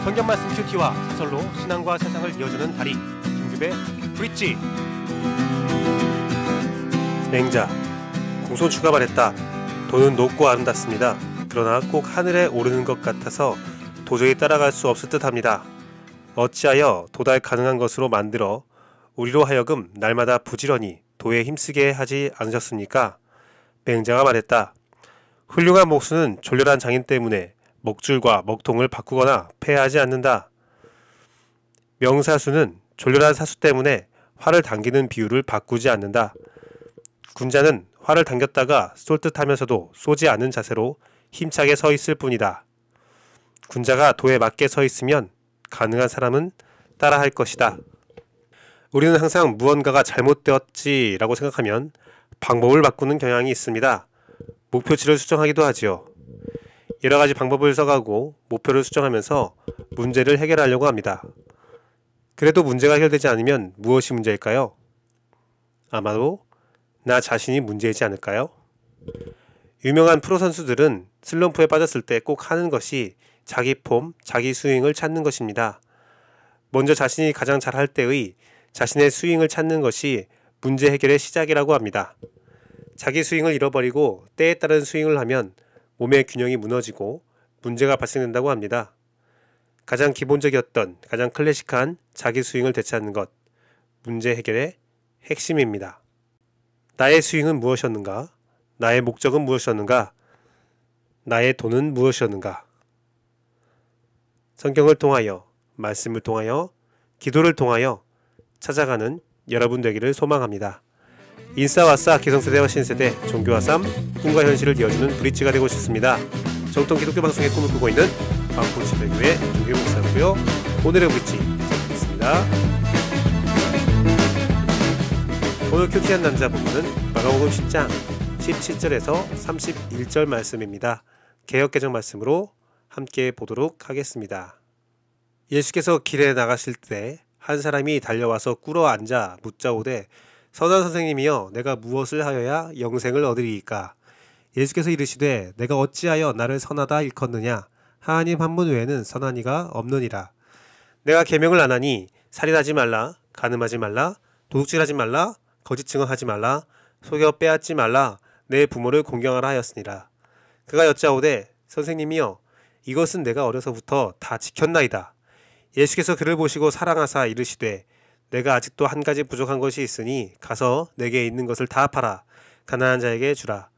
성경 말씀 큐티와 사설로 신앙과 세상을 이어주는 다리 김규배 브릿지. 맹자, 공손추가 말했다. 돈은 높고 아름답습니다. 그러나 꼭 하늘에 오르는 것 같아서 도저히 따라갈 수 없을 듯합니다. 어찌하여 도달 가능한 것으로 만들어 우리로 하여금 날마다 부지런히 도에 힘쓰게 하지 않으셨습니까? 맹자가 말했다. 훌륭한 목수는 졸렬한 장인 때문에 먹줄과 먹통을 바꾸거나 폐하지 않는다. 명사수는 졸렬한 사수 때문에 활을 당기는 비율을 바꾸지 않는다. 군자는 활을 당겼다가 쏠 듯하면서도 쏘지 않는 자세로 힘차게 서 있을 뿐이다. 군자가 도에 맞게 서 있으면 가능한 사람은 따라할 것이다. 우리는 항상 무언가가 잘못되었지라고 생각하면 방법을 바꾸는 경향이 있습니다. 목표치를 수정하기도 하지요. 여러 가지 방법을 써가고 목표를 수정하면서 문제를 해결하려고 합니다. 그래도 문제가 해결되지 않으면 무엇이 문제일까요? 아마도 나 자신이 문제이지 않을까요? 유명한 프로 선수들은 슬럼프에 빠졌을 때 꼭 하는 것이 자기 폼, 자기 스윙을 찾는 것입니다. 먼저 자신이 가장 잘할 때의 자신의 스윙을 찾는 것이 문제 해결의 시작이라고 합니다. 자기 스윙을 잃어버리고 때에 따른 스윙을 하면 몸의 균형이 무너지고 문제가 발생된다고 합니다. 가장 기본적이었던 가장 클래식한 자기 스윙을 되찾는 것, 문제 해결의 핵심입니다. 나의 스윙은 무엇이었는가? 나의 목적은 무엇이었는가? 나의 돈은 무엇이었는가? 성경을 통하여, 말씀을 통하여, 기도를 통하여 찾아가는 여러분 되기를 소망합니다. 인싸와싸 기성세대와 신세대, 종교와 삶, 꿈과 현실을 이어주는 브릿지가 되고 싶습니다. 정통 기독교 방송의 꿈을 꾸고 있는 광풍지배교회 김규배 목사고요. 오늘의 브릿지 시작하겠습니다. 오늘 큐티한 남자 부분은 마가복음 10장 17절에서 31절 말씀입니다. 개역개정 말씀으로 함께 보도록 하겠습니다. 예수께서 길에 나가실 때 한 사람이 달려와서 꿇어 앉아 묻자오되 선한 선생님이여 내가 무엇을 하여야 영생을 얻으리이까? 예수께서 이르시되 내가 어찌하여 나를 선하다 일컫느냐? 하나님 한 분 외에는 선한 이가 없느니라. 내가 계명을 안 하니 살인하지 말라, 간음하지 말라, 도둑질하지 말라, 거짓 증언하지 말라, 속여 빼앗지 말라, 내 부모를 공경하라 하였으니라. 그가 여짜오되 선생님이여 이것은 내가 어려서부터 다 지켰나이다. 예수께서 그를 보시고 사랑하사 이르시되 내가 아직도 한 가지 부족한 것이 있으니 가서 내게 있는 것을 다 팔아 가난한 자에게 주라.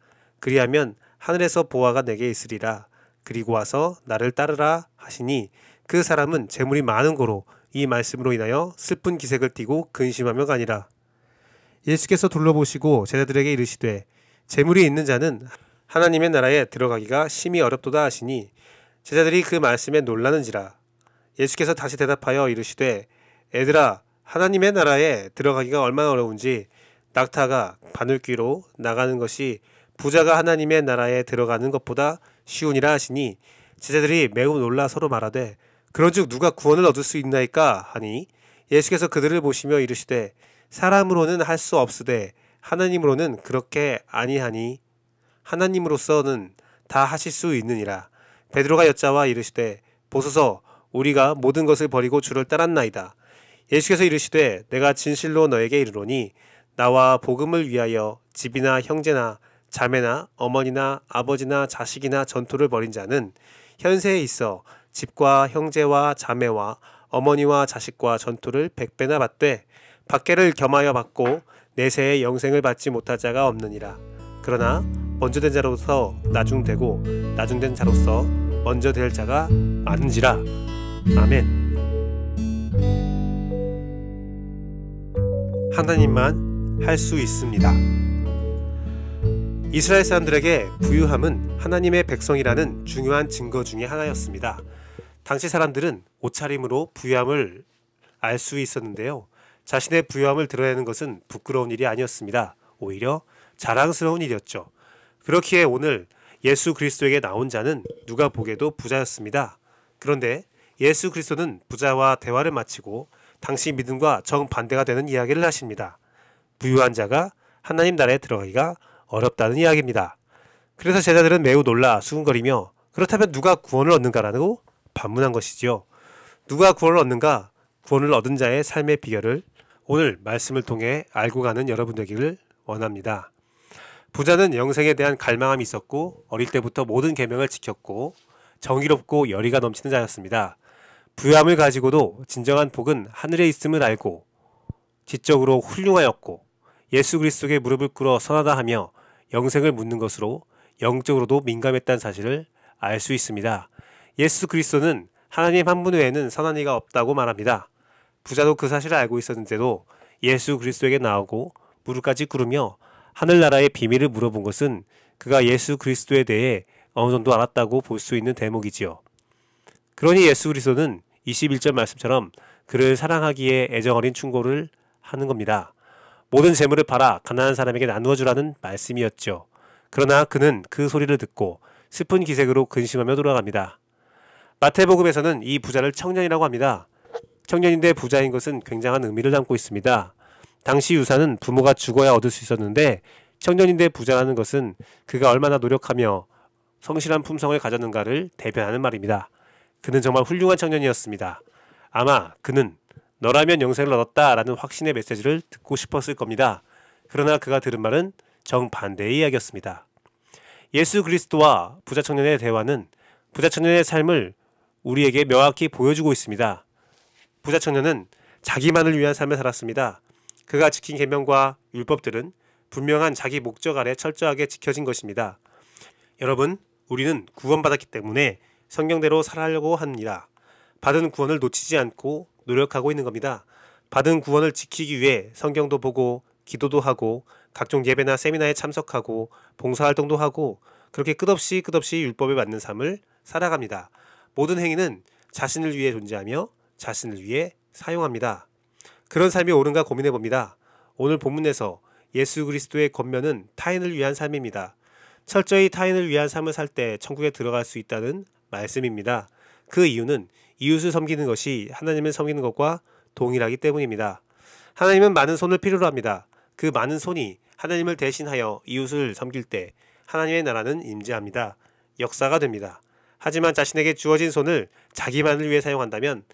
그리하면 하늘에서 보화가 내게 있으리라. 그리고 와서 나를 따르라 하시니 그 사람은 재물이 많은 고로 이 말씀으로 인하여 슬픈 기색을 띠고 근심하며 가니라. 예수께서 둘러보시고 제자들에게 이르시되 재물이 있는 자는 하나님의 나라에 들어가기가 심히 어렵도다 하시니 제자들이 그 말씀에 놀라는지라. 예수께서 다시 대답하여 이르시되 애들아 하나님의 나라에 들어가기가 얼마나 어려운지 낙타가 바늘귀로 나가는 것이 부자가 하나님의 나라에 들어가는 것보다 쉬우니라 하시니 제자들이 매우 놀라 서로 말하되 그런즉 누가 구원을 얻을 수 있나이까 하니 예수께서 그들을 보시며 이르시되 사람으로는 할 수 없으되 하나님으로는 그렇게 아니하니 하나님으로서는 다 하실 수 있느니라. 베드로가 여짜와 이르시되 보소서 우리가 모든 것을 버리고 주를 따랐나이다. 예수께서 이르시되 내가 진실로 너에게 이르노니 나와 복음을 위하여 집이나 형제나 자매나 어머니나 아버지나 자식이나 전토를 벌인 자는 현세에 있어 집과 형제와 자매와 어머니와 자식과 전토를 100배나 받되 밖에를 겸하여 받고 내세의 영생을 받지 못할 자가 없느니라. 그러나 먼저 된 자로서 나중되고 나중된 자로서 먼저 될 자가 많은지라. 아멘. 하나님만 할 수 있습니다. 이스라엘 사람들에게 부유함은 하나님의 백성이라는 중요한 증거 중에 하나였습니다. 당시 사람들은 옷차림으로 부유함을 알 수 있었는데요. 자신의 부유함을 드러내는 것은 부끄러운 일이 아니었습니다. 오히려 자랑스러운 일이었죠. 그렇기에 오늘 예수 그리스도에게 나온 자는 누가 보게도 부자였습니다. 그런데 예수 그리스도는 부자와 대화를 마치고 당시 믿음과 정반대가 되는 이야기를 하십니다. 부유한 자가 하나님 나라에 들어가기가 어렵다는 이야기입니다. 그래서 제자들은 매우 놀라 수군거리며 그렇다면 누가 구원을 얻는가라고 반문한 것이지요. 누가 구원을 얻는가? 구원을 얻은 자의 삶의 비결을 오늘 말씀을 통해 알고 가는 여러분 되기를 원합니다. 부자는 영생에 대한 갈망함이 있었고 어릴 때부터 모든 계명을 지켰고 정의롭고 열의가 넘치는 자였습니다. 부유함을 가지고도 진정한 복은 하늘에 있음을 알고 지적으로 훌륭하였고 예수 그리스도에게 무릎을 꿇어 선하다 하며 영생을 묻는 것으로 영적으로도 민감했다는 사실을 알 수 있습니다. 예수 그리스도는 하나님 한 분 외에는 선한 이가 없다고 말합니다. 부자도 그 사실을 알고 있었는데도 예수 그리스도에게 나오고 무릎까지 꿇으며 하늘나라의 비밀을 물어본 것은 그가 예수 그리스도에 대해 어느 정도 알았다고 볼 수 있는 대목이지요. 그러니 예수 그리스도는 21절 말씀처럼 그를 사랑하기에 애정어린 충고를 하는 겁니다. 모든 재물을 팔아 가난한 사람에게 나누어 주라는 말씀이었죠. 그러나 그는 그 소리를 듣고 슬픈 기색으로 근심하며 돌아갑니다. 마태복음에서는 이 부자를 청년이라고 합니다. 청년인데 부자인 것은 굉장한 의미를 담고 있습니다. 당시 유산은 부모가 죽어야 얻을 수 있었는데 청년인데 부자라는 것은 그가 얼마나 노력하며 성실한 품성을 가졌는가를 대변하는 말입니다. 그는 정말 훌륭한 청년이었습니다. 아마 그는 너라면 영생을 얻었다 라는 확신의 메시지를 듣고 싶었을 겁니다. 그러나 그가 들은 말은 정반대의 이야기였습니다. 예수 그리스도와 부자 청년의 대화는 부자 청년의 삶을 우리에게 명확히 보여주고 있습니다. 부자 청년은 자기만을 위한 삶을 살았습니다. 그가 지킨 계명과 율법들은 분명한 자기 목적 아래 철저하게 지켜진 것입니다. 여러분, 우리는 구원받았기 때문에 성경대로 살아가려고 합니다. 받은 구원을 놓치지 않고 노력하고 있는 겁니다. 받은 구원을 지키기 위해 성경도 보고 기도도 하고 각종 예배나 세미나에 참석하고 봉사활동도 하고 그렇게 끝없이 율법에 맞는 삶을 살아갑니다. 모든 행위는 자신을 위해 존재하며 자신을 위해 사용합니다. 그런 삶이 옳은가 고민해 봅니다. 오늘 본문에서 예수 그리스도의 권면은 타인을 위한 삶입니다. 철저히 타인을 위한 삶을 살 때 천국에 들어갈 수 있다는 말씀입니다. 그 이유는 이웃을 섬기는 것이 하나님을 섬기는 것과 동일하기 때문입니다. 하나님은 많은 손을 필요로 합니다. 그 많은 손이 하나님을 대신하여 이웃을 섬길 때 하나님의 나라는 임재합니다. 역사가 됩니다. 하지만 자신에게 주어진 손을 자기만을 위해 사용한다면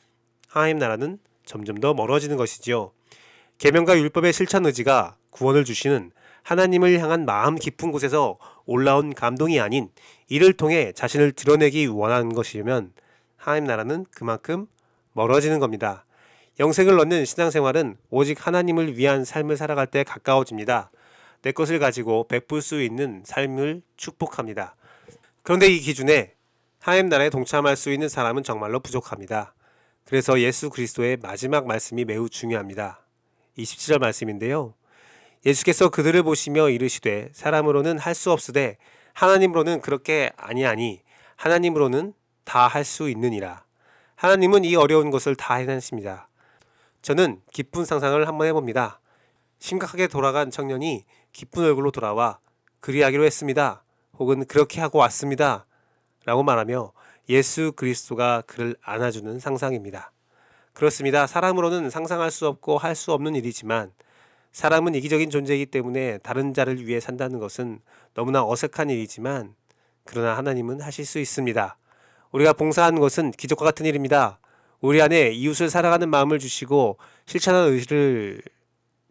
하나님 나라는 점점 더 멀어지는 것이지요. 계명과 율법의 실천 의지가 구원을 주시는 하나님을 향한 마음 깊은 곳에서 올라온 감동이 아닌 이를 통해 자신을 드러내기 원하는 것이면 하나님 나라는 그만큼 멀어지는 겁니다. 영생을 얻는 신앙생활은 오직 하나님을 위한 삶을 살아갈 때 가까워집니다. 내 것을 가지고 베풀 수 있는 삶을 축복합니다. 그런데 이 기준에 하나님 나라에 동참할 수 있는 사람은 정말로 부족합니다. 그래서 예수 그리스도의 마지막 말씀이 매우 중요합니다. 27절 말씀인데요. 예수께서 그들을 보시며 이르시되 사람으로는 할 수 없으되 하나님으로는 그렇게 아니하니 하나님으로는 다 할 수 있느니라. 하나님은 이 어려운 것을 다 해내십니다. 저는 기쁜 상상을 한번 해봅니다. 심각하게 돌아간 청년이 기쁜 얼굴로 돌아와 그리하기로 했습니다. 혹은 그렇게 하고 왔습니다. 라고 말하며 예수 그리스도가 그를 안아주는 상상입니다. 그렇습니다. 사람으로는 상상할 수 없고 할 수 없는 일이지만 사람은 이기적인 존재이기 때문에 다른 자를 위해 산다는 것은 너무나 어색한 일이지만 그러나 하나님은 하실 수 있습니다. 우리가 봉사하는 것은 기적과 같은 일입니다. 우리 안에 이웃을 사랑하는 마음을 주시고 실천하는 의지를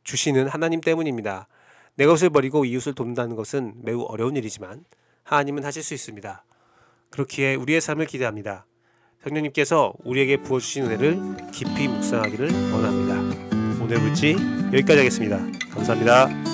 주시는 하나님 때문입니다. 내 것을 버리고 이웃을 돕는다는 것은 매우 어려운 일이지만 하나님은 하실 수 있습니다. 그렇기에 우리의 삶을 기대합니다. 성령님께서 우리에게 부어주신 은혜를 깊이 묵상하기를 원합니다. 오늘 물지 여기까지 하겠습니다. 감사합니다.